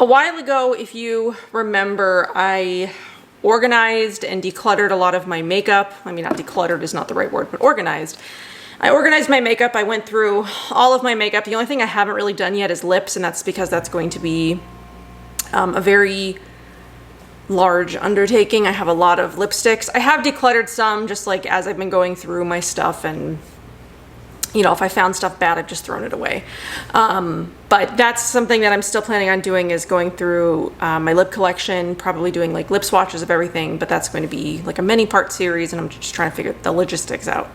A while ago, if you remember, I organized and decluttered a lot of my makeup. I mean, not decluttered is not the right word, but organized. I organized my makeup. I went through all of my makeup. The only thing I haven't really done yet is lips, and that's because that's going to be a very large undertaking. I have a lot of lipsticks. I have decluttered some just like as I've been going through my stuff, and you know, if I found stuff bad, I've just thrown it away. But that's something that I'm still planning on doing, is going through my lip collection, probably doing like lip swatches of everything, but that's going to be like a many part series, and I'm just trying to figure the logistics out,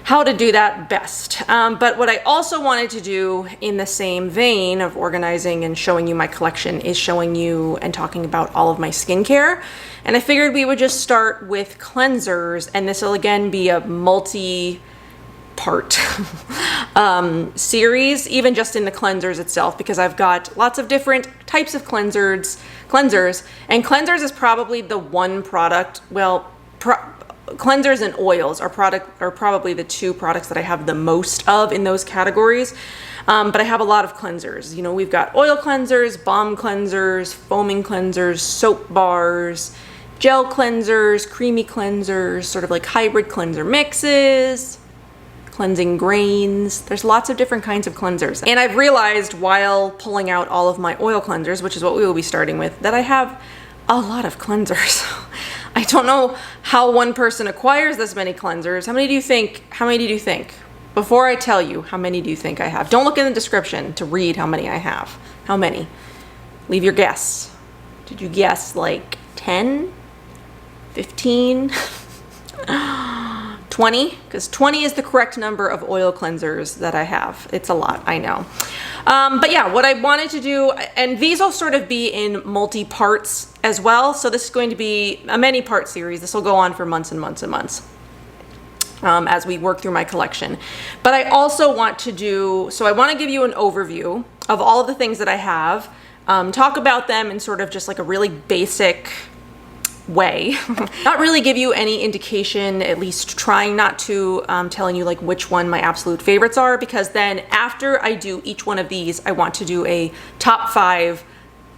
how to do that best. But what I also wanted to do in the same vein of organizing and showing you my collection is showing you and talking about all of my skincare. And I figured we would just start with cleansers, and this will again be a multi-part series, even just in the cleansers itself, because I've got lots of different types of cleansers, and cleansers is probably the one product, well, cleansers and oils are probably the two products that I have the most of in those categories. But I have a lot of cleansers. You know, we've got oil cleansers, balm cleansers, foaming cleansers, soap bars, gel cleansers, creamy cleansers, sort of like hybrid cleanser mixes, cleansing grains. There's lots of different kinds of cleansers. And I've realized while pulling out all of my oil cleansers, which is what we will be starting with, that I have a lot of cleansers. I don't know how one person acquires this many cleansers. How many do you think? Before I tell you, how many do you think I have? Don't look in the description to read how many I have. How many? Leave your guess. Did you guess like 10? 15? 20? Because 20 is the correct number of oil cleansers that I have. It's a lot, I know. But yeah, what I wanted to do, and these will sort of be in multi-parts as well. So this is going to be a many-part series. This will go on for months and months and months as we work through my collection. But I also want to do, so I want to give you an overview of all of the things that I have, talk about them in sort of just like a really basic way, not really give you any indication, at least trying not to, telling you like which one my absolute favorites are, because then after I do each one of these, I want to do a top 5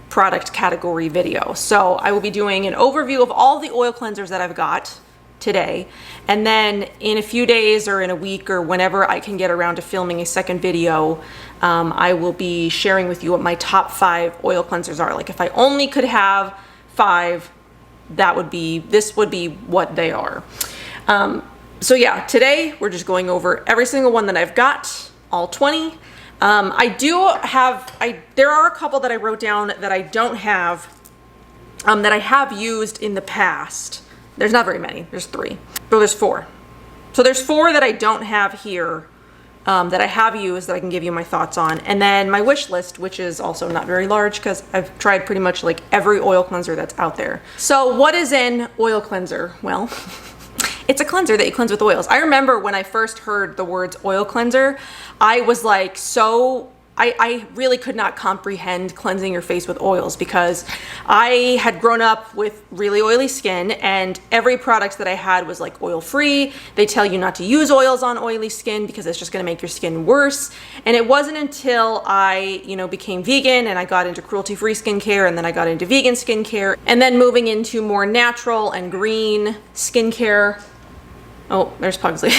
product category video. So I will be doing an overview of all the oil cleansers that I've got today, and then in a few days or in a week or whenever I can get around to filming a second video, I will be sharing with you what my top 5 oil cleansers are. Like if I only could have 5, this would be what they are. So yeah, today we're just going over every single one that I've got, all 20. There are a couple that I wrote down that I don't have, that I have used in the past. There's not very many, there's 3. So there's 4. So there's 4 that I don't have here, that I have used that I can give you my thoughts on. And then my wish list, which is also not very large because I've tried pretty much like every oil cleanser that's out there. So what is an oil cleanser? Well, it's a cleanser that you cleanse with oils. I remember when I first heard the words oil cleanser, I was like, I really could not comprehend cleansing your face with oils, because I had grown up with really oily skin, and every product that I had was like oil free. They tell you not to use oils on oily skin because it's just going to make your skin worse. And it wasn't until I, became vegan and I got into cruelty-free skincare, and then I got into vegan skincare, and then moving into more natural and green skincare. Oh, there's Pugsley.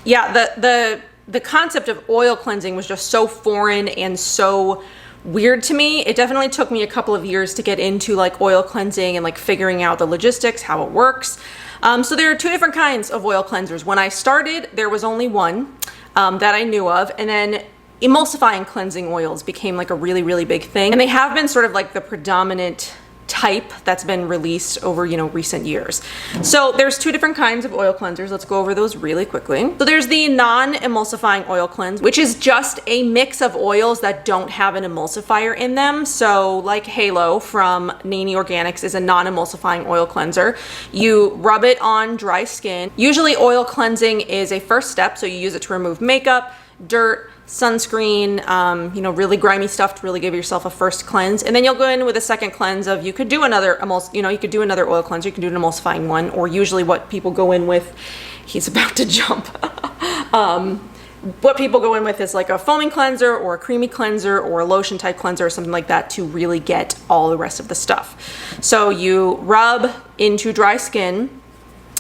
Yeah, the concept of oil cleansing was just so foreign and so weird to me. It definitely took me a couple of years to get into like oil cleansing and like figuring out the logistics, how it works. So there are 2 different kinds of oil cleansers. When I started, there was only one that I knew of, and then emulsifying cleansing oils became like a really, really big thing. And they have been sort of like the predominant type that's been released over recent years. So there's 2 different kinds of oil cleansers. Let's go over those really quickly. So there's the non-emulsifying oil cleanse, which is just a mix of oils that don't have an emulsifier in them. So like Halo from Nani Organics is a non-emulsifying oil cleanser. You rub it on dry skin. Usually oil cleansing is a first step, so you use it to remove makeup, dirt, sunscreen, really grimy stuff to really give yourself a first cleanse. And then you'll go in with a second cleanse of, you could do another oil cleanser, you can do an emulsifying one, or usually what people go in with, he's about to jump. what people go in with is like a foaming cleanser or a creamy cleanser or a lotion type cleanser or something like that to really get all the rest of the stuff. So you rub into dry skin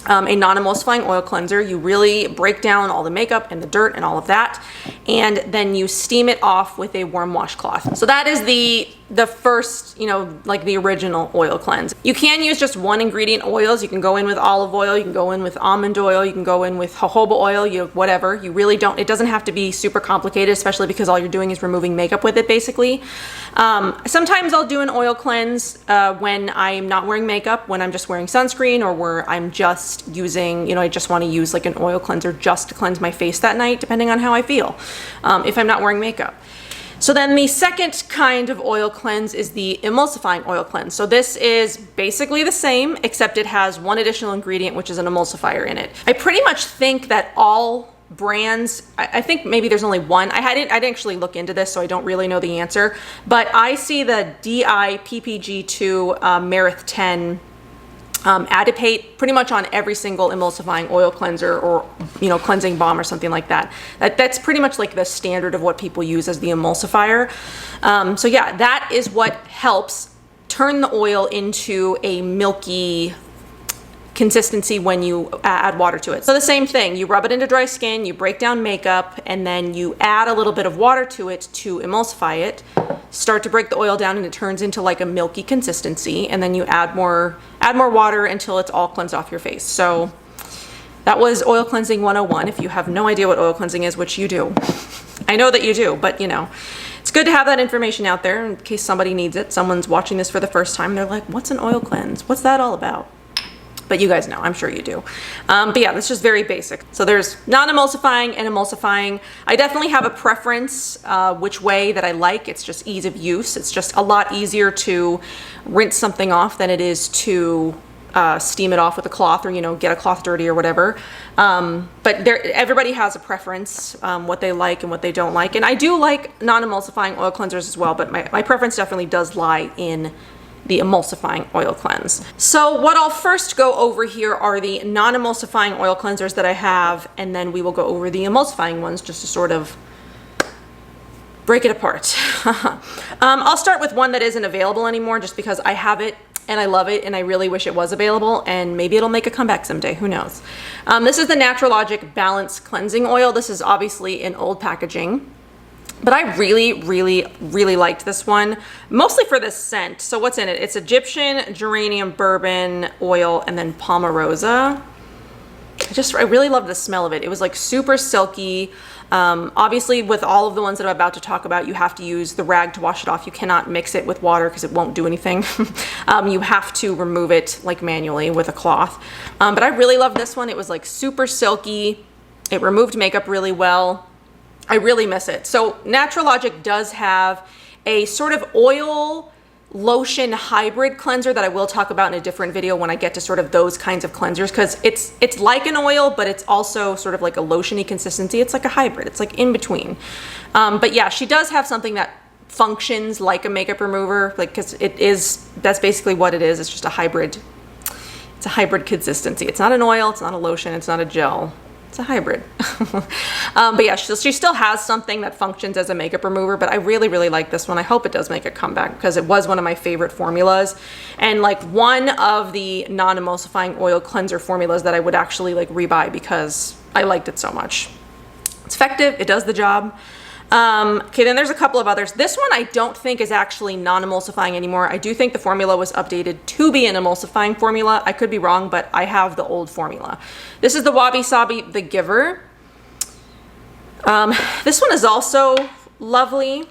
a non-emulsifying oil cleanser. You really break down all the makeup and the dirt and all of that, and then you steam it off with a warm washcloth. So that is the first, like the original oil cleanse. You can use just one ingredient oils. You can go in with olive oil, you can go in with almond oil, you can go in with jojoba oil, whatever. You really don't, it doesn't have to be super complicated, especially because all you're doing is removing makeup with it, basically. Sometimes I'll do an oil cleanse when I'm not wearing makeup, when I'm just wearing sunscreen, or where I'm just using, I just want to use like an oil cleanser just to cleanse my face that night, depending on how I feel, if I'm not wearing makeup. So then the second kind of oil cleanse is the emulsifying oil cleanse. So this is basically the same, except it has one additional ingredient, which is an emulsifier in it. I pretty much think that all brands, I think maybe there's only one. I didn't actually look into this, so I don't really know the answer, but I see the DI-PPG2 Merith 10 adipate pretty much on every single emulsifying oil cleanser or cleansing balm or something like that. That's pretty much like the standard of what people use as the emulsifier. So yeah, that is what helps turn the oil into a milky consistency when you add water to it. So the same thing, you rub it into dry skin, you break down makeup, and then you add a little bit of water to it to emulsify it, start to break the oil down, and it turns into like a milky consistency, and then you add more water until it's all cleansed off your face. So that was oil cleansing 101. If you have no idea what oil cleansing is, which you do, I know that you do, but it's good to have that information out there in case somebody needs it. Someone's watching this for the first time, they're like, what's an oil cleanse? What's that all about? But you guys know, I'm sure you do. But yeah, that's just very basic. So there's non-emulsifying and emulsifying. I definitely have a preference which way that I like. It's just ease of use. It's just a lot easier to rinse something off than it is to steam it off with a cloth, or get a cloth dirty or whatever. But everybody has a preference, what they like and what they don't like. And I do like non-emulsifying oil cleansers as well, but my preference definitely does lie in the emulsifying oil cleanse. So what I'll first go over here are the non-emulsifying oil cleansers that I have, and then we will go over the emulsifying ones just to sort of break it apart. I'll start with one that isn't available anymore just because I have it and I love it and I really wish it was available, and maybe it'll make a comeback someday, who knows. This is the Naturallogic Balance Cleansing Oil. This is obviously in old packaging, but I really liked this one, mostly for the scent. So what's in it? It's Egyptian, geranium, bourbon, oil, and then Pomarosa. I really love the smell of it. It was like super silky. Obviously with all of the ones that I'm about to talk about, you have to use the rag to wash it off. You cannot mix it with water because it won't do anything. You have to remove it like manually with a cloth. But I really love this one. It was like super silky. It removed makeup really well. I really miss it. So Naturallogic does have a sort of oil lotion hybrid cleanser that I will talk about in a different video when I get to sort of those kinds of cleansers, because it's like an oil, but it's also sort of like a lotiony consistency. It's like a hybrid. It's like in between. But yeah, she does have something that functions like a makeup remover, like, because that's basically what it is. It's just a hybrid. It's a hybrid consistency. It's not an oil. It's not a lotion. It's not a gel. It's a hybrid. But yeah, she still has something that functions as a makeup remover, but I really like this one. I hope it does make a comeback because it was one of my favorite formulas, and like one of the non-emulsifying oil cleanser formulas that I would actually like rebuy because I liked it so much. It's effective. It does the job. Okay, then there's a couple of others. This one I don't think is actually non-emulsifying anymore. I do think the formula was updated to be an emulsifying formula. I could be wrong, but I have the old formula. This is the Wabi-Sabi the Giver. This one is also lovely.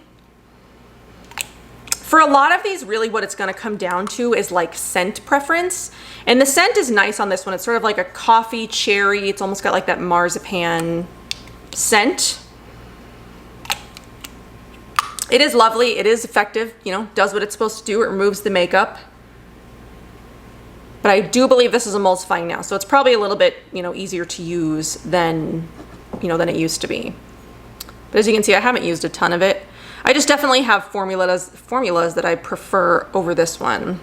For a lot of these, really what it's going to come down to is like scent preference. And the scent is nice on this one. It's sort of like a coffee cherry. It's almost got like that marzipan scent. It is lovely. It is effective, does what it's supposed to do. It removes the makeup. But I do believe this is emulsifying now. So it's probably a little bit, easier to use than it used to be. But as you can see, I haven't used a ton of it. I just definitely have formulas that I prefer over this one.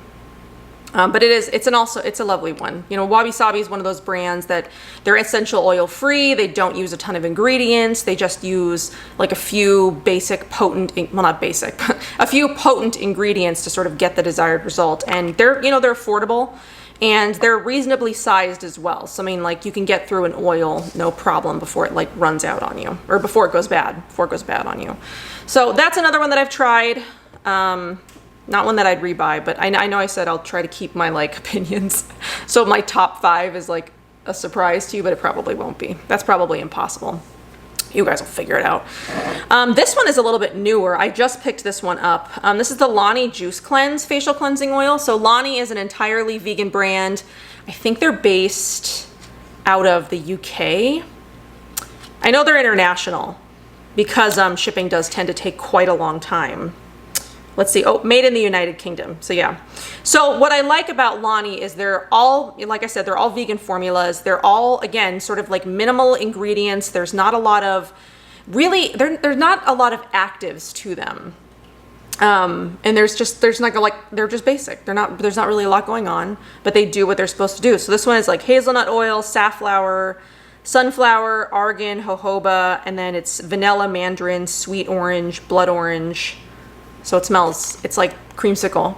But it's a lovely one. You know, Wabi-Sabi is one of those brands that they're essential oil free. They don't use a ton of ingredients. They just use like a few basic potent, well, not basic, but a few potent ingredients to sort of get the desired result. And they're affordable and they're reasonably sized as well. So I mean, like you can get through an oil no problem before it like runs out on you, or before it goes bad on you. So that's another one that I've tried. Not one that I'd rebuy, but I know I said I'll try to keep my like opinions. So my top 5 is like a surprise to you, but it probably won't be. That's probably impossible. You guys will figure it out. This one is a little bit newer. I just picked this one up. This is the Lonnie Juice Cleanse Facial Cleansing Oil. So Lonnie is an entirely vegan brand. I think they're based out of the UK. I know they're international because shipping does tend to take quite a long time. Let's see. Oh, made in the United Kingdom. So yeah. So what I like about Lonnie is they're all, like I said, they're all vegan formulas. They're all, again, sort of like minimal ingredients. There's not a lot of, really, there's not a lot of actives to them. And they're just basic. There's not really a lot going on, but they do what they're supposed to do. So this one is like hazelnut oil, safflower, sunflower, argan, jojoba, and then it's vanilla, mandarin, sweet orange, blood orange. So it smells, it's like creamsicle.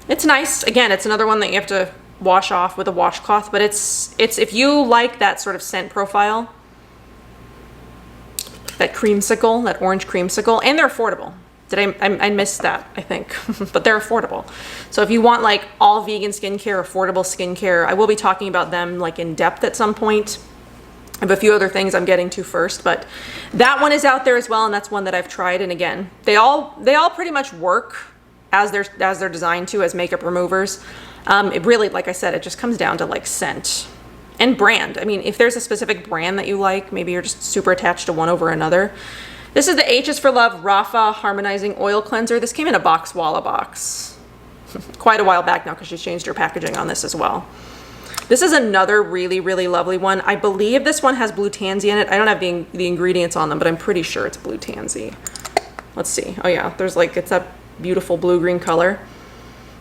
It's nice. Again, it's another one that you have to wash off with a washcloth, but it's if you like that sort of scent profile, that creamsicle, that orange creamsicle, and they're affordable. I missed that, I think, but they're affordable. So if you want like all vegan skincare, affordable skincare, I will be talking about them like in depth at some point. I have a few other things I'm getting to first, but that one is out there as well, and that's one that I've tried. And again, they all pretty much work as they're designed to as makeup removers. It really, like I said, it just comes down to like scent and brand. I mean, if there's a specific brand that you like, maybe you're just super attached to one over another. This is the H is for Love Rafa Harmonizing Oil Cleanser. This came in a box Walla box quite a while back now because she changed her packaging on this as well. This is another really, really lovely one. I believe this one has blue tansy in it. I don't have the ingredients on them, but I'm pretty sure it's blue tansy. Let's see. Oh yeah, there's like, it's that beautiful blue-green color.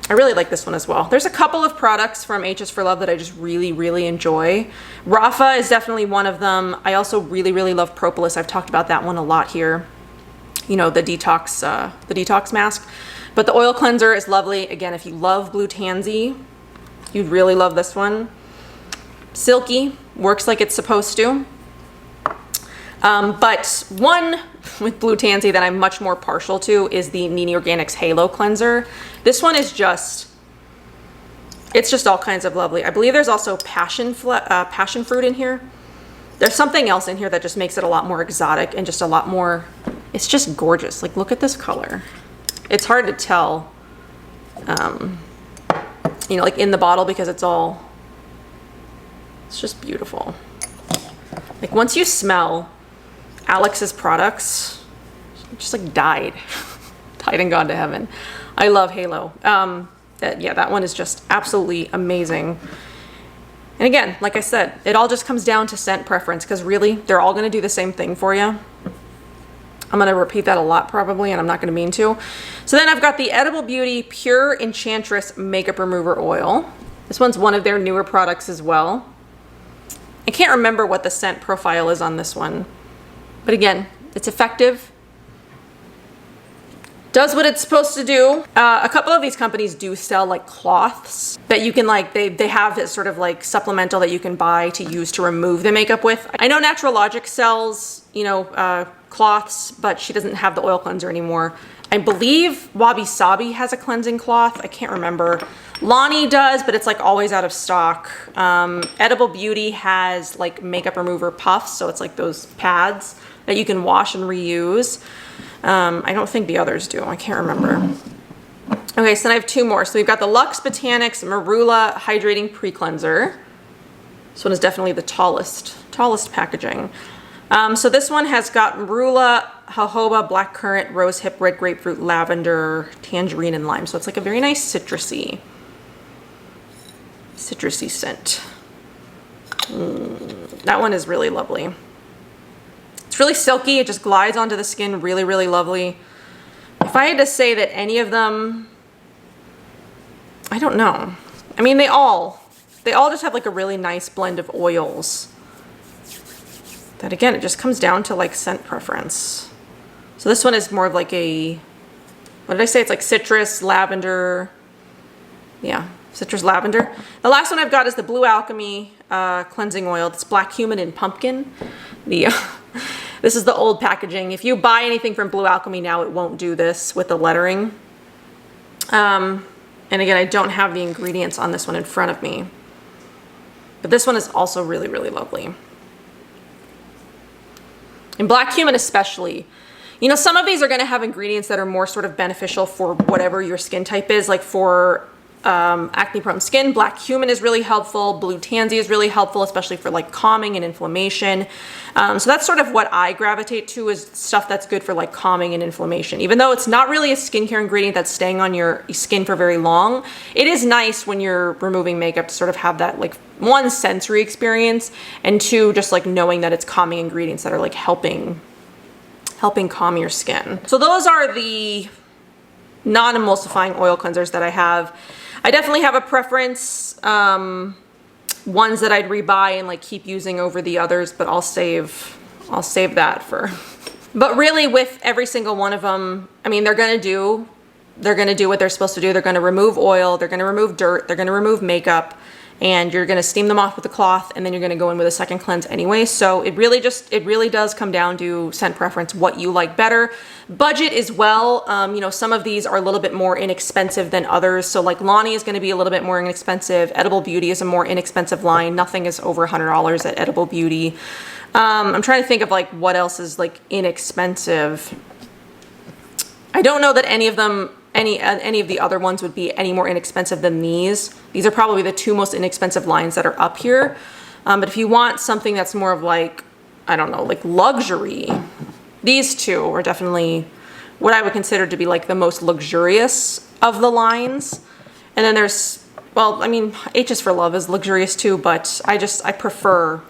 I really like this one as well. There's a couple of products from H is for Love that I just really, really enjoy. Rafa is definitely one of them. I also really, really love Propolis. I've talked about that one a lot here. You know, the detox mask. But the oil cleanser is lovely. Again, if you love blue tansy, you'd really love this one. Silky, works like it's supposed to. But one with blue tansy that I'm much more partial to is the Nini Organics Halo Cleanser. This one is it's just all kinds of lovely. I believe there's also passion fruit in here. There's something else in here that just makes it a lot more exotic and just a lot more, it's just gorgeous. Like, look at this color. It's hard to tell, you know, like in the bottle because it's just beautiful. Like once you smell Alex's products, just like died and gone to heaven. I love Halo. Yeah, that one is just absolutely amazing. And again, like I said, it all just comes down to scent preference because really they're all going to do the same thing for you. I'm going to repeat that a lot probably, and I'm not going to mean to. So then I've got the Edible Beauty Pure Enchantress Makeup Remover Oil. This one's one of their newer products as well. I can't remember what the scent profile is on this one. But again, it's effective. Does what it's supposed to do. A couple of these companies do sell like cloths that you can like, they have this sort of like supplemental that you can buy to use to remove the makeup with. I know Naturallogic sells, you know, cloths, but she doesn't have the oil cleanser anymore. I believe Wabi-Sabi has a cleansing cloth. I can't remember. Lonnie does, but it's like always out of stock. Edible Beauty has like makeup remover puffs, so it's like those pads that you can wash and reuse. I don't think the others do. I can't remember. Okay, so then I have two more. So we've got the Luxe Botanics Marula Hydrating Pre-Cleanser. This one is definitely the tallest packaging. So this one has got marula, jojoba, blackcurrant, rosehip, red grapefruit, lavender, tangerine, and lime. So it's like a very nice citrusy scent. That one is really lovely. It's really silky. It just glides onto the skin really, really lovely. If I had to say that any of them I don't know. I mean, they all just have like a really nice blend of oils. That again, it just comes down to like scent preference. So this one is more of like a, what did I say? It's like citrus, lavender. Yeah, citrus, lavender. The last one I've got is the Blue Alchemy cleansing oil. It's black cumin and pumpkin. This is the old packaging. If you buy anything from Blue Alchemy now, it won't do this with the lettering. And again, I don't have the ingredients on this one in front of me. But this one is also really, really lovely. And black cumin especially. You know, some of these are going to have ingredients that are more sort of beneficial for whatever your skin type is. Like for acne-prone skin, black cumin is really helpful. Blue tansy is really helpful, especially for like calming and inflammation. So that's sort of what I gravitate to, is stuff that's good for like calming and inflammation. Even though it's not really a skincare ingredient that's staying on your skin for very long, it is nice when you're removing makeup to sort of have that like, one, sensory experience, and two, just like knowing that it's calming ingredients that are like helping calm your skin. So those are the non-emulsifying oil cleansers that I have. I definitely have a preference, ones that I'd rebuy and like keep using over the others, but I'll save that for. But really with every single one of them, I mean, they're gonna do what they're supposed to do. They're gonna remove oil, they're gonna remove dirt, they're gonna remove makeup, and you're gonna steam them off with a cloth, and then you're gonna go in with a second cleanse anyway. So it really does come down to scent preference, what you like better. Budget as well. You know, some of these are a little bit more inexpensive than others. So like Lonnie is gonna be a little bit more inexpensive. Edible Beauty is a more inexpensive line. Nothing is over $100 at Edible Beauty. I'm trying to think of like what else is like inexpensive. I don't know that any of them, any of the other ones would be any more inexpensive than these. These are probably the two most inexpensive lines that are up here. But if you want something that's more of like, I don't know, like luxury, these two are definitely what I would consider to be like the most luxurious of the lines. And then there's, well, I mean, H is for Love is luxurious too, but I prefer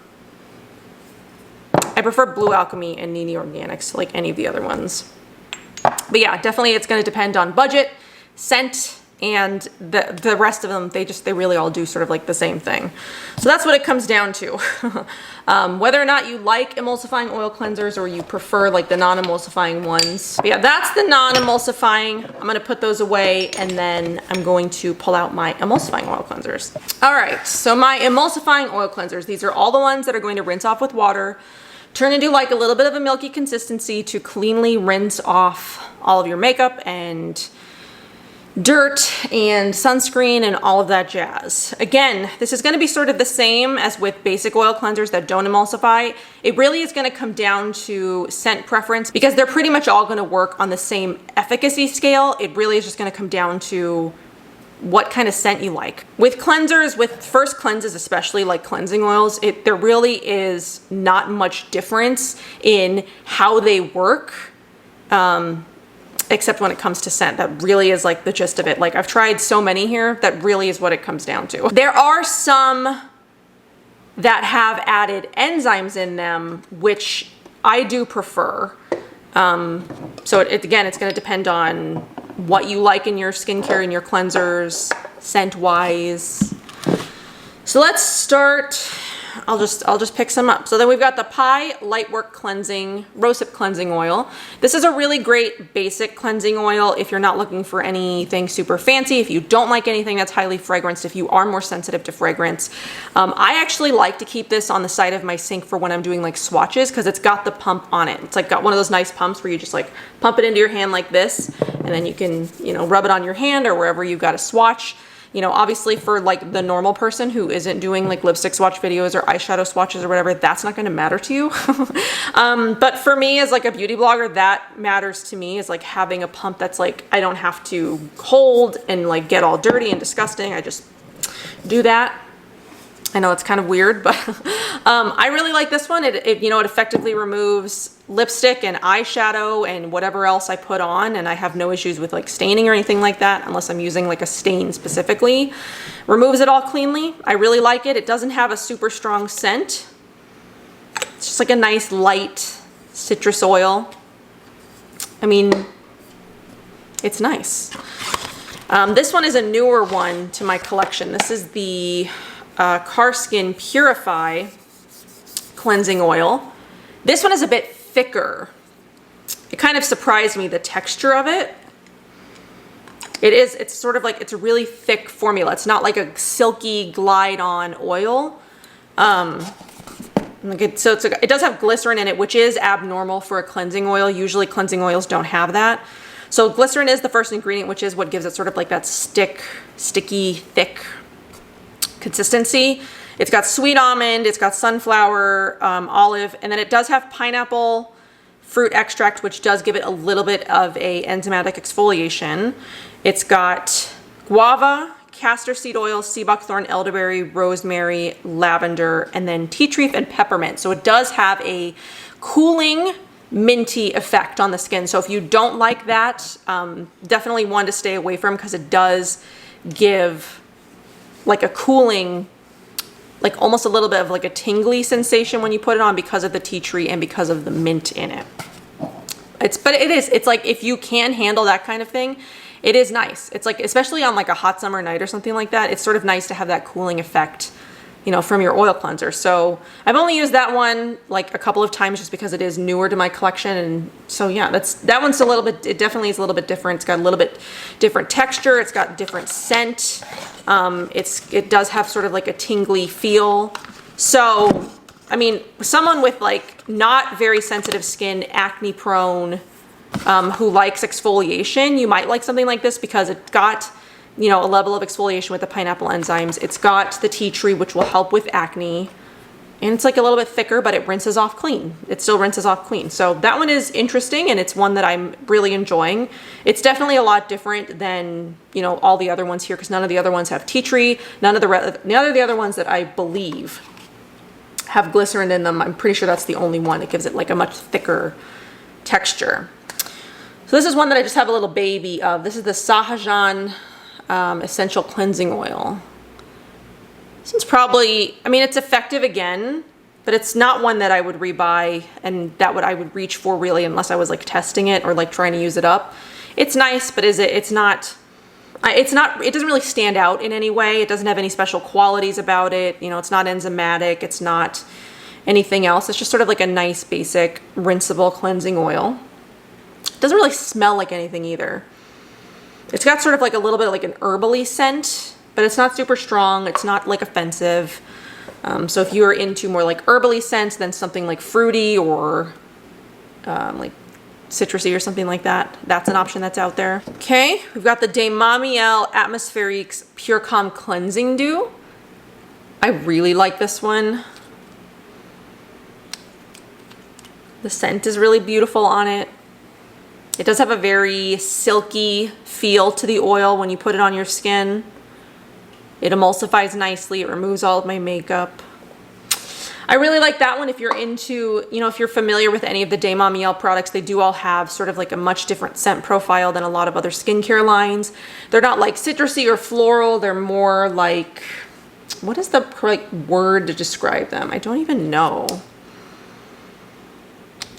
Blue Alchemy and Nini Organics to like any of the other ones. But yeah, definitely it's going to depend on budget, scent, and the rest of them. They really all do sort of like the same thing. So that's what it comes down to. Whether or not you like emulsifying oil cleansers or you prefer like the non-emulsifying ones. But yeah, that's the non-emulsifying. I'm going to put those away, and then I'm going to pull out my emulsifying oil cleansers. All right, so my emulsifying oil cleansers, these are all the ones that are going to rinse off with water, turn into like a little bit of a milky consistency to cleanly rinse off all of your makeup and dirt and sunscreen and all of that jazz. Again, this is going to be sort of the same as with basic oil cleansers that don't emulsify. It really is going to come down to scent preference, because they're pretty much all going to work on the same efficacy scale. It really is just going to come down to what kind of scent you like. With cleansers, with first cleanses, especially like cleansing oils, there really is not much difference in how they work, except when it comes to scent. That really is like the gist of it. Like I've tried so many here, that really is what it comes down to. There are some that have added enzymes in them, which I do prefer. So again, it's going to depend on what you like in your skincare and your cleansers, scent-wise. So let's start. I'll just pick some up. So then we've got the Pi Lightwork Cleansing Rosette Cleansing Oil. This is a really great basic cleansing oil if you're not looking for anything super fancy, if you don't like anything that's highly fragranced, if you are more sensitive to fragrance. I actually like to keep this on the side of my sink for when I'm doing like swatches, because it's got the pump on it. It's like got one of those nice pumps where you just like pump it into your hand like this, and then you can, you know, rub it on your hand or wherever you've got a swatch. You know, obviously for like the normal person who isn't doing like lipstick swatch videos or eyeshadow swatches or whatever, that's not going to matter to you. But for me as like a beauty blogger, that matters to me, is like having a pump that's like, I don't have to hold and like get all dirty and disgusting. I just do that. I know it's kind of weird, but I really like this one. It you know, it effectively removes lipstick and eyeshadow and whatever else I put on, and I have no issues with like staining or anything like that, unless I'm using like a stain specifically. Removes it all cleanly. I really like it. It doesn't have a super strong scent. It's just like a nice light citrus oil. I mean, it's nice. This one is a newer one to my collection. This is the Car Skin Purify Cleansing Oil. This one is a bit thicker. It kind of surprised me, the texture of it. It's sort of like, it's a really thick formula. It's not like a silky glide on oil. It does have glycerin in it, which is abnormal for a cleansing oil. Usually cleansing oils don't have that. So glycerin is the first ingredient, which is what gives it sort of like that sticky, thick consistency. It's got sweet almond, it's got sunflower, olive, and then it does have pineapple fruit extract, which does give it a little bit of a enzymatic exfoliation. It's got guava, castor seed oil, sea buckthorn, elderberry, rosemary, lavender, and then tea tree and peppermint. So it does have a cooling, minty effect on the skin. So if you don't like that, definitely one to stay away from, because it does give like a cooling, like almost a little bit of like a tingly sensation when you put it on, because of the tea tree and because of the mint in it. It's like, if you can handle that kind of thing, it is nice. It's like, especially on like a hot summer night or something like that, it's sort of nice to have that cooling effect, you know, from your oil cleanser. So I've only used that one like a couple of times just because it is newer to my collection. And so yeah, that one's a little bit, it definitely is a little bit different. It's got a little bit different texture. It's got different scent. It does have sort of like a tingly feel. So, I mean, someone with like not very sensitive skin, acne prone, who likes exfoliation, you might like something like this, because it got, you know, a level of exfoliation with the pineapple enzymes. It's got the tea tree, which will help with acne. And it's like a little bit thicker, but it rinses off clean. It still rinses off clean. So that one is interesting, and it's one that I'm really enjoying. It's definitely a lot different than, you know, all the other ones here, because none of the other ones have tea tree. None of the other ones that I believe have glycerin in them. I'm pretty sure that's the only one that gives it like a much thicker texture. So this is one that I just have a little baby of. This is the Sahajan Essential Cleansing Oil. This one's probably, I mean, it's effective again, but it's not one that I would rebuy and I would reach for really, unless I was like testing it or like trying to use it up. It's nice, but it doesn't really stand out in any way. It doesn't have any special qualities about it. You know, it's not enzymatic. It's not anything else. It's just sort of like a nice basic rinsable cleansing oil. It doesn't really smell like anything either. It's got sort of like a little bit of like an herbally scent, but it's not super strong. It's not like offensive. So if you're into more like herbally scents than something like fruity or like citrusy or something like that, that's an option that's out there. Okay, we've got the Namari Atmospheriques Pure Calm Cleansing Dew. I really like this one. The scent is really beautiful on it. It does have a very silky feel to the oil when you put it on your skin. It emulsifies nicely. It removes all of my makeup. I really like that one. If you're into, you know, if you're familiar with any of the Namari products, they do all have sort of like a much different scent profile than a lot of other skincare lines. They're not like citrusy or floral. They're more like, what is the correct word to describe them? I don't even know.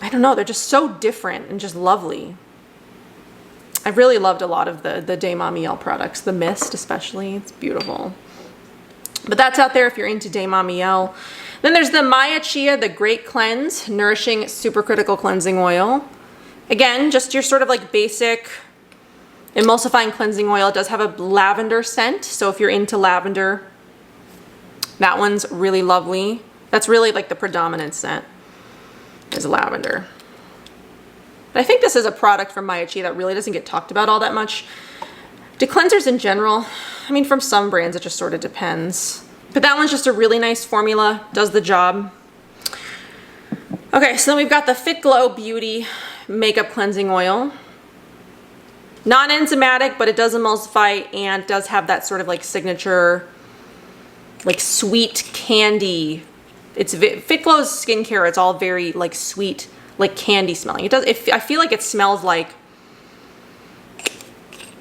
I don't know. They're just so different and just lovely. I really loved a lot of the Namari products. The mist especially. It's beautiful. But that's out there if you're into Namari. Then there's the Maya Chia, the Great Cleanse, Nourishing Supercritical Cleansing Oil. Again, just your sort of like basic emulsifying cleansing oil. It does have a lavender scent. So if you're into lavender, that one's really lovely. That's really like the predominant scent is lavender. But I think this is a product from Maya Chia that really doesn't get talked about all that much. Do cleansers in general, I mean, from some brands, it just sort of depends. But that one's just a really nice formula, does the job. Okay, so then we've got the Fit Glow Beauty Makeup Cleansing Oil. Non-enzymatic, but it does emulsify and does have that sort of like signature, like sweet candy. It's Fit Glow's skincare, it's all very like sweet, like candy smelling. It does. I feel like it smells like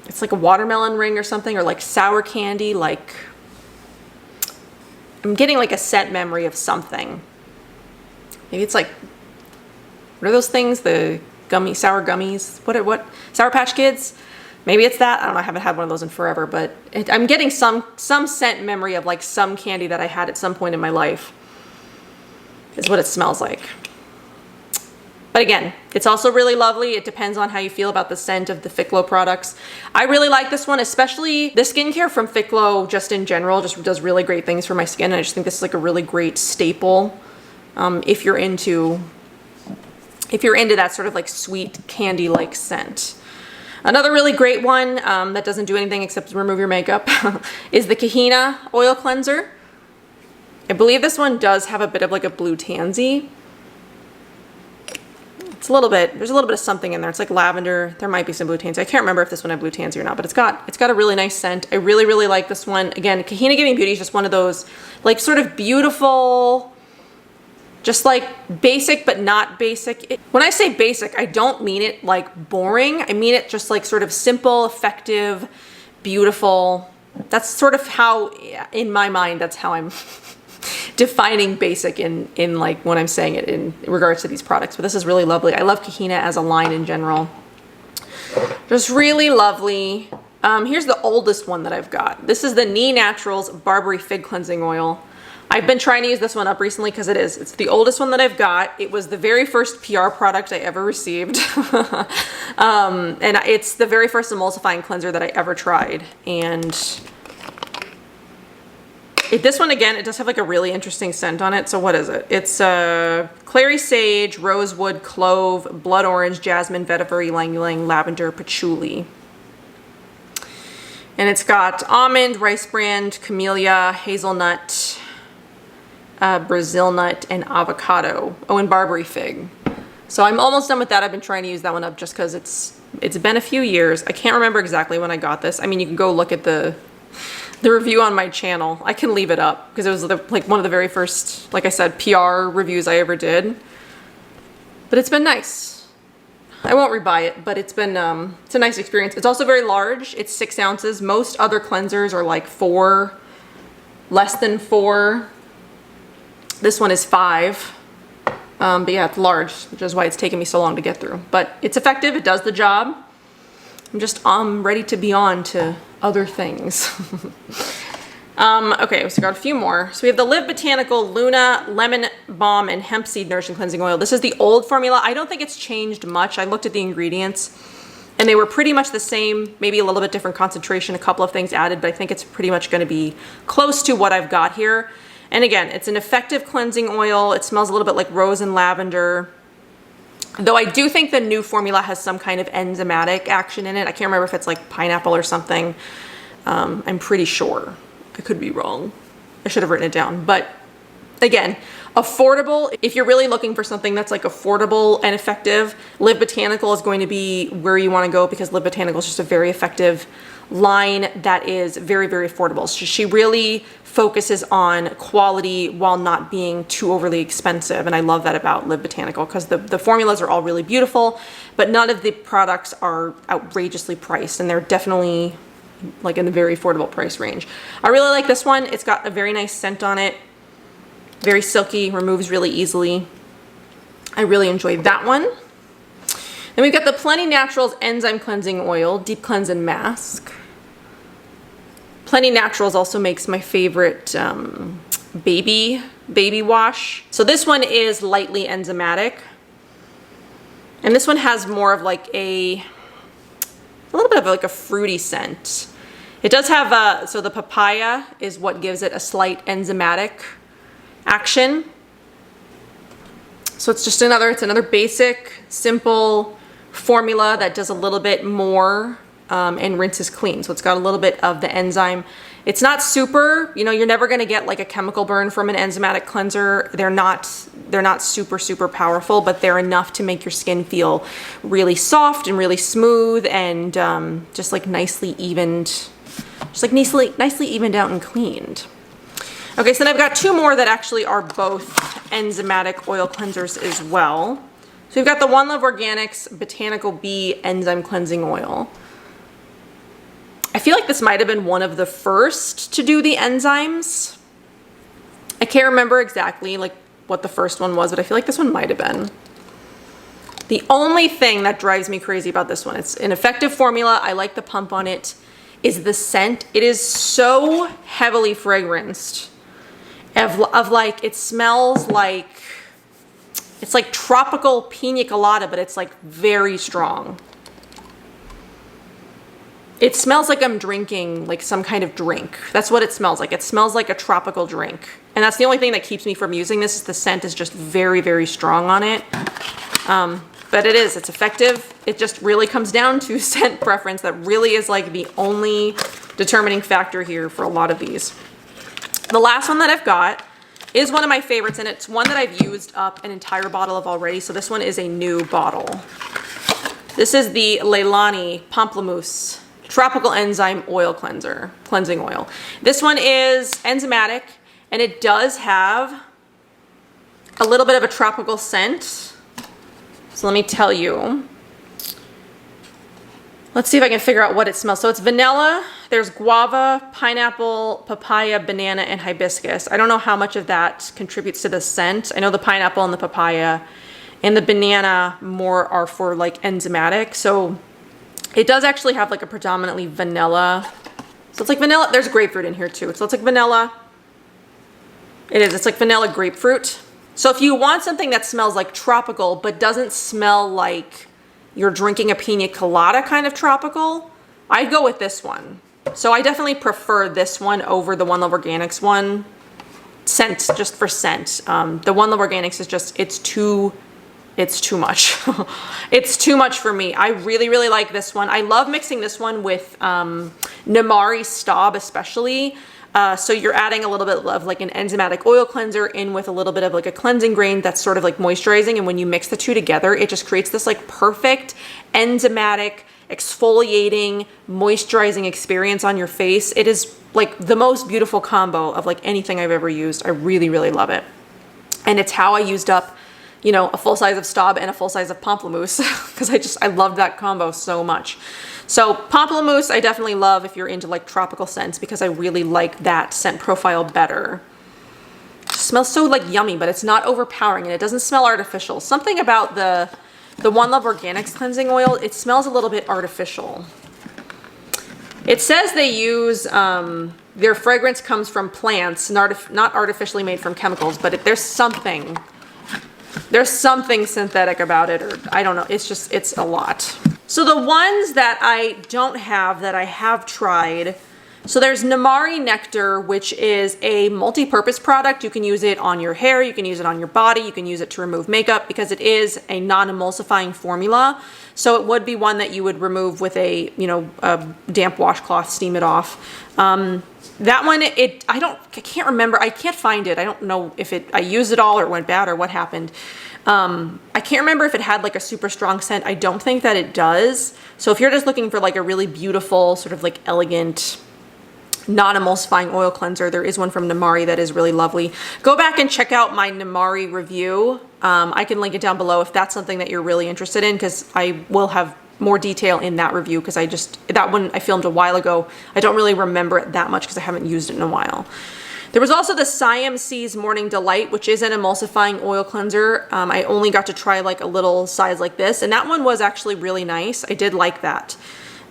it's like a watermelon ring or something, or like sour candy. Like I'm getting like a scent memory of something. Maybe it's like, what are those things? The sour gummies. What? Sour Patch Kids? Maybe it's that. I don't know. I haven't had one of those in forever, but I'm getting some scent memory of like some candy that I had at some point in my life. Is what it smells like. But again, it's also really lovely. It depends on how you feel about the scent of the Ficlo products. I really like this one, especially the skincare from Ficlo just in general, just does really great things for my skin. And I just think this is like a really great staple if you're into that sort of like sweet candy-like scent. Another really great one that doesn't do anything except remove your makeup is the Kahina Oil Cleanser. I believe this one does have a bit of like a blue tansy. It's a little bit, there's a little bit of something in there. It's like lavender. There might be some blue tansy. I can't remember if this one had blue tansy or not, but it's got a really nice scent. I really, really like this one. Again, Kahina Giving Beauty is just one of those like sort of beautiful, just like basic but not basic. When I say basic, I don't mean it like boring. I mean it just like sort of simple, effective, beautiful. That's sort of how, in my mind, that's how I'm defining basic in like when I'm saying it in regards to these products. But this is really lovely. I love Kahina as a line in general. Just really lovely. Here's the oldest one that I've got. This is the Natural's Barbary Fig Cleansing Oil. I've been trying to use this one up recently because it's the oldest one that I've got. It was the very first PR product I ever received. And it's the very first emulsifying cleanser that I ever tried. And this one, again, it does have like a really interesting scent on it. So what is it? It's clary sage, rosewood, clove, blood orange, jasmine, vetiver, ylang ylang, lavender, patchouli. And it's got almond, rice bran, camellia, hazelnut, Brazil nut, and avocado. Oh, and Barbary fig. So I'm almost done with that. I've been trying to use that one up just because it's been a few years. I can't remember exactly when I got this. I mean, you can go look at the review on my channel. I can leave it up because it was like one of the very first, like I said, PR reviews I ever did. But it's been nice. I won't rebuy it, but it's been it's a nice experience. It's also very large. It's 6 ounces. Most other cleansers are like 4, less than 4. This one is 5. But yeah, it's large, which is why it's taken me so long to get through. But it's effective. It does the job. I'm just ready to be on to other things. Okay, so we got a few more. So we have the Live Botanical Luna Lemon Balm and Hemp Seed Nourishing Cleansing Oil. This is the old formula. I don't think it's changed much. I looked at the ingredients and they were pretty much the same, maybe a little bit different concentration, a couple of things added, but I think it's pretty much going to be close to what I've got here. And again, it's an effective cleansing oil. It smells a little bit like rose and lavender. Though I do think the new formula has some kind of enzymatic action in it. I can't remember if it's like pineapple or something. I'm pretty sure. I could be wrong. I should have written it down. But again, affordable. If you're really looking for something that's like affordable and effective, Live Botanical is going to be where you want to go because Live Botanical is just a very effective line that is very, very affordable. So she really focuses on quality while not being too overly expensive. And I love that about Live Botanical because the formulas are all really beautiful, but none of the products are outrageously priced, and they're definitely like in the very affordable price range. I really like this one. It's got a very nice scent on it. Very silky, removes really easily. I really enjoyed that one. Then we've got the Plenty Naturals Enzyme Cleansing Oil, Deep Cleanse and Mask. Plenty Naturals also makes my favorite baby wash. So this one is lightly enzymatic. And this one has more of like a little bit of like a fruity scent. It does have, so the papaya is what gives it a slight enzymatic action. So it's just another basic, simple formula that does a little bit more and rinses clean. So it's got a little bit of the enzyme. It's not super, you know, you're never going to get like a chemical burn from an enzymatic cleanser. They're not super powerful, but they're enough to make your skin feel really soft and really smooth and just like nicely evened, nicely evened out and cleaned. Okay, so then I've got 2 more that actually are both enzymatic oil cleansers as well. So we've got the One Love Organics Botanical Bee Enzyme Cleansing Oil. I feel like this might have been one of the first to do the enzymes. I can't remember exactly like what the first one was, but I feel like this one might have been. The only thing that drives me crazy about this one, it's an effective formula, I like the pump on it, is the scent. It is so heavily fragranced of like, it smells like, it's like tropical pina colada, but it's like very strong. It smells like I'm drinking like some kind of drink. That's what it smells like. It smells like a tropical drink. And that's the only thing that keeps me from using this, is the scent is just very, very strong on it. But it's effective. It just really comes down to scent preference. That really is like the only determining factor here for a lot of these. The last one that I've got is one of my favorites, and it's one that I've used up an entire bottle of already. So this one is a new bottle. This is the Lonnie Pamplemousse Tropical Enzyme Oil Cleanser, Cleansing Oil. This one is enzymatic, and it does have a little bit of a tropical scent. So let me tell you. Let's see if I can figure out what it smells. So it's vanilla, there's guava, pineapple, papaya, banana, and hibiscus. I don't know how much of that contributes to the scent. I know the pineapple and the papaya and the banana more are for like enzymatic. So it does actually have like a predominantly vanilla. So it's like vanilla. There's grapefruit in here too. So it's like vanilla. It's like vanilla grapefruit. So if you want something that smells like tropical, but doesn't smell like you're drinking a pina colada kind of tropical, I'd go with this one. So I definitely prefer this one over the One Love Organics one. Scent, just for scent. The One Love Organics is just, it's too much. It's too much for me. I really, really like this one. I love mixing this one with Namari Staub especially. So you're adding a little bit of like an enzymatic oil cleanser in with a little bit of like a cleansing grain that's sort of like moisturizing. And when you mix the two together, it just creates this like perfect enzymatic, exfoliating, moisturizing experience on your face. It is like the most beautiful combo of like anything I've ever used. I really, really love it. And it's how I used up, you know, a full size of Staub and a full size of Pamplemousse, because I loved that combo so much. So Pamplemousse, I definitely love if you're into like tropical scents, because I really like that scent profile better. It smells so like yummy, but it's not overpowering and it doesn't smell artificial. Something about the One Love Organics cleansing oil, it smells a little bit artificial. It says they use, their fragrance comes from plants, not artificially made from chemicals, but there's something synthetic about it, or I don't know. It's a lot. So the ones that I don't have that I have tried, so there's Namari Nectar, which is a multi-purpose product. You can use it on your hair, you can use it on your body, you can use it to remove makeup, because it is a non-emulsifying formula. So it would be one that you would remove with a damp washcloth, steam it off. That one, I can't remember. I can't find it. I don't know if I used it all or it went bad or what happened. I can't remember if it had like a super strong scent. I don't think that it does. So if you're just looking for like a really beautiful, sort of like elegant, non-emulsifying oil cleanser, there is one from Namari that is really lovely. Go back and check out my Namari review. I can link it down below if that's something that you're really interested in, because I will have more detail in that review, because that one I filmed a while ago. I don't really remember it that much because I haven't used it in a while. There was also the Siam Seas Morning Delight, which is an emulsifying oil cleanser. I only got to try like a little size like this, and that one was actually really nice. I did like that.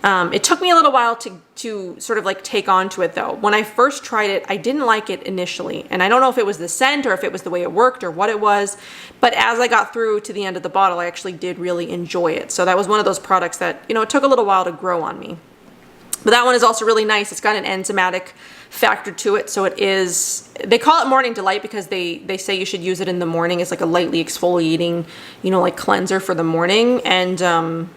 It took me a little while to sort of like take on to it though. When I first tried it, I didn't like it initially. And I don't know if it was the scent or if it was the way it worked or what it was. But as I got through to the end of the bottle, I actually did really enjoy it. So that was one of those products that, it took a little while to grow on me. But that one is also really nice. It's got an enzymatic factor to it. So it is, they call it Morning Delight because they say you should use it in the morning. It's like a lightly exfoliating, like cleanser for the morning. And,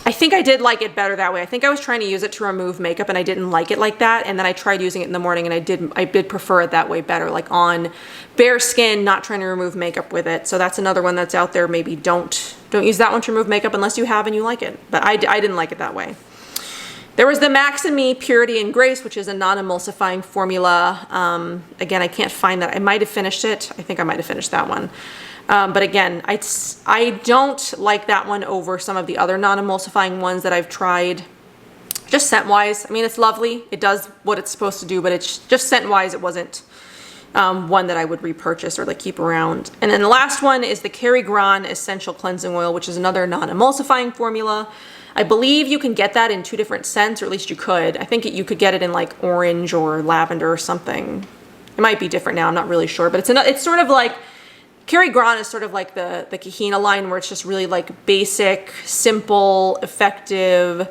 I think I did like it better that way. I think I was trying to use it to remove makeup and I didn't like it like that. And then I tried using it in the morning and I did prefer it that way better, like on bare skin, not trying to remove makeup with it. So that's another one that's out there. Maybe don't use that one to remove makeup unless you have and you like it. But I didn't like it that way. There was the Max and Me Purity and Grace, which is a non-emulsifying formula. Again, I can't find that. I might have finished it. I think I might have finished that one. But again, I don't like that one over some of the other non-emulsifying ones that I've tried. Just scent-wise, I mean, it's lovely. It does what it's supposed to do, but it's just scent-wise, it wasn't one that I would repurchase or like keep around. And then the last one is the Cary Essential Cleansing Oil, which is another non-emulsifying formula. I believe you can get that in 2 different scents, or at least you could. I think you could get it in like orange or lavender or something. It might be different now, I'm not really sure, but it's sort of like, Cary is sort of like the Kahina line, where it's just really like basic, simple, effective,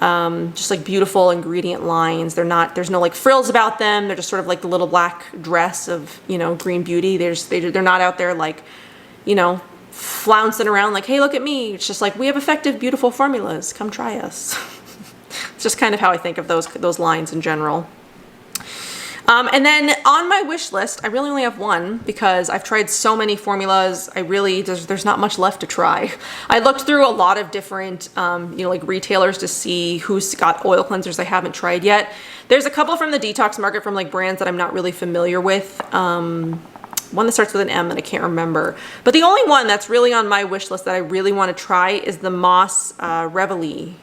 just like beautiful ingredient lines. There's no like frills about them. They're just sort of like the little black dress of, you know, green beauty. They're not out there like, you know, flouncing around like, hey, look at me. It's just like, we have effective, beautiful formulas. Come try us. It's just kind of how I think of those lines in general. And then on my wish list, I really only have one because I've tried so many formulas. There's not much left to try. I looked through a lot of different, you know, like retailers to see who's got oil cleansers I haven't tried yet. There's a couple from the detox market from like brands that I'm not really familiar with. One that starts with an M that I can't remember. But the only one that's really on my wish list that I really want to try is the Moss Reveille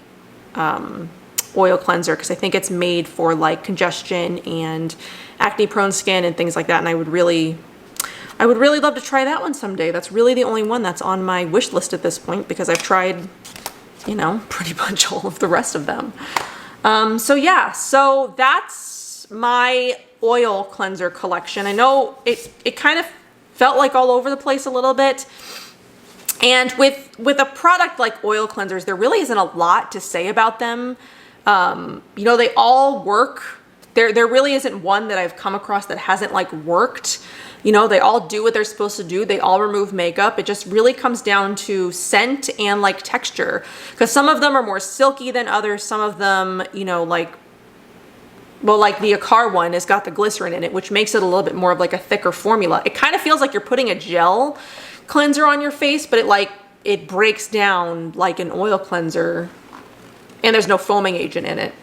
oil cleanser, because I think it's made for like congestion and acne prone skin and things like that, and I would really love to try that one someday. That's really the only one that's on my wish list at this point, because I've tried, you know, pretty much all of the rest of them. So yeah, so that's my oil cleanser collection. I know it kind of felt like all over the place a little bit. And with a product like oil cleansers, there really isn't a lot to say about them. You know, they all work. There really isn't one that I've come across that hasn't like worked. You know, they all do what they're supposed to do. They all remove makeup. It just really comes down to scent and like texture, because some of them are more silky than others. Some of them, you know, like, well, like the Akar one has got the glycerin in it, which makes it a little bit more of like a thicker formula. It kind of feels like you're putting a gel cleanser on your face, but it breaks down like an oil cleanser. And there's no foaming agent in it.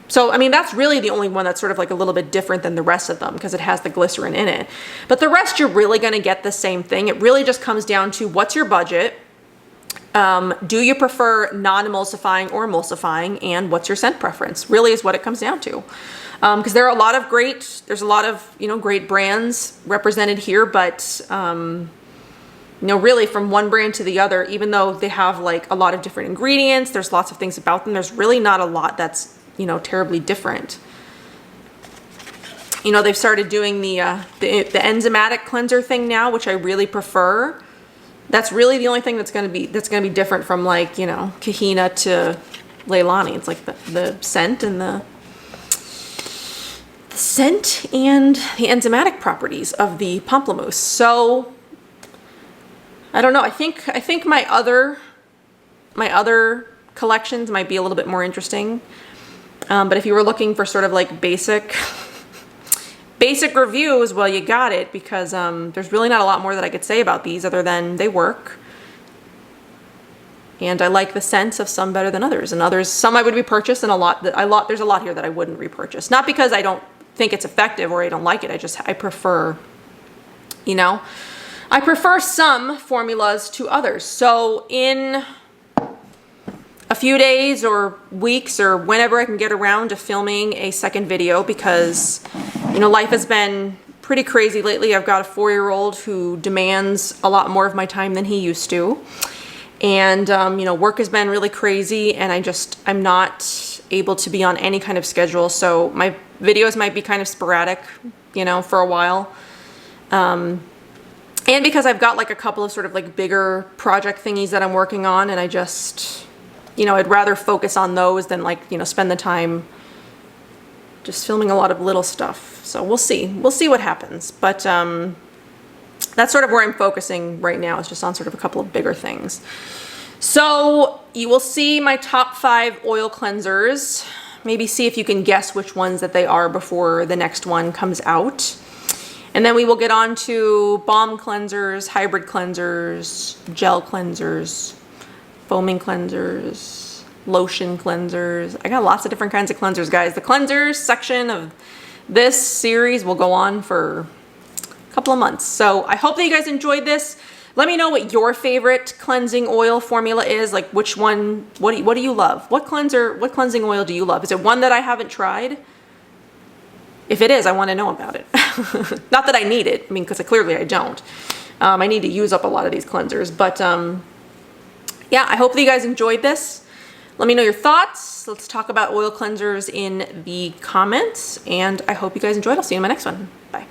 So, I mean, that's really the only one that's sort of like a little bit different than the rest of them, because it has the glycerin in it. But the rest, you're really going to get the same thing. It really just comes down to what's your budget? Do you prefer non-emulsifying or emulsifying? And what's your scent preference? Really is what it comes down to. Because there's a lot of, you know, great brands represented here, but you know, really from one brand to the other, even though they have like a lot of different ingredients, there's lots of things about them, there's really not a lot that's, you know, terribly different. You know, they've started doing the enzymatic cleanser thing now, which I really prefer. That's really the only thing that's gonna be different from like, you know, Kahina to Leilani. It's like the scent and the enzymatic properties of the pamplemousse. So I don't know. I think my other collections might be a little bit more interesting. But if you were looking for sort of like basic reviews, well, you got it, because there's really not a lot more that I could say about these other than they work. And I like the scents of some better than others, and some I would repurchase, and there's a lot here that I wouldn't repurchase. Not because I don't think it's effective or I don't like it. I prefer, you know, I prefer some formulas to others. So in a few days or weeks or whenever I can get around to filming a second video, because, you know, life has been pretty crazy lately. I've got a 4-year-old who demands a lot more of my time than he used to. And, you know, work has been really crazy, and I'm not able to be on any kind of schedule. So my videos might be kind of sporadic, you know, for a while. And because I've got like a couple of sort of like bigger project thingies that I'm working on, and I just, you know, I'd rather focus on those than like, you know, spend the time just filming a lot of little stuff. So we'll see what happens. But that's sort of where I'm focusing right now. It's just on sort of a couple of bigger things. So you will see my top 5 oil cleansers. Maybe see if you can guess which ones that they are before the next one comes out. And then we will get on to balm cleansers, hybrid cleansers, gel cleansers, foaming cleansers, lotion cleansers. I got lots of different kinds of cleansers, guys. The cleansers section of this series will go on for a couple of months. So I hope that you guys enjoyed this. Let me know what your favorite cleansing oil formula is. Like which one, what do you love? What cleansing oil do you love? Is it one that I haven't tried? If it is, I want to know about it. Not that I need it, I mean, because clearly I don't. I need to use up a lot of these cleansers, but yeah, I hope that you guys enjoyed this. Let me know your thoughts. Let's talk about oil cleansers in the comments, and I hope you guys enjoyed. I'll see you in my next one. Bye.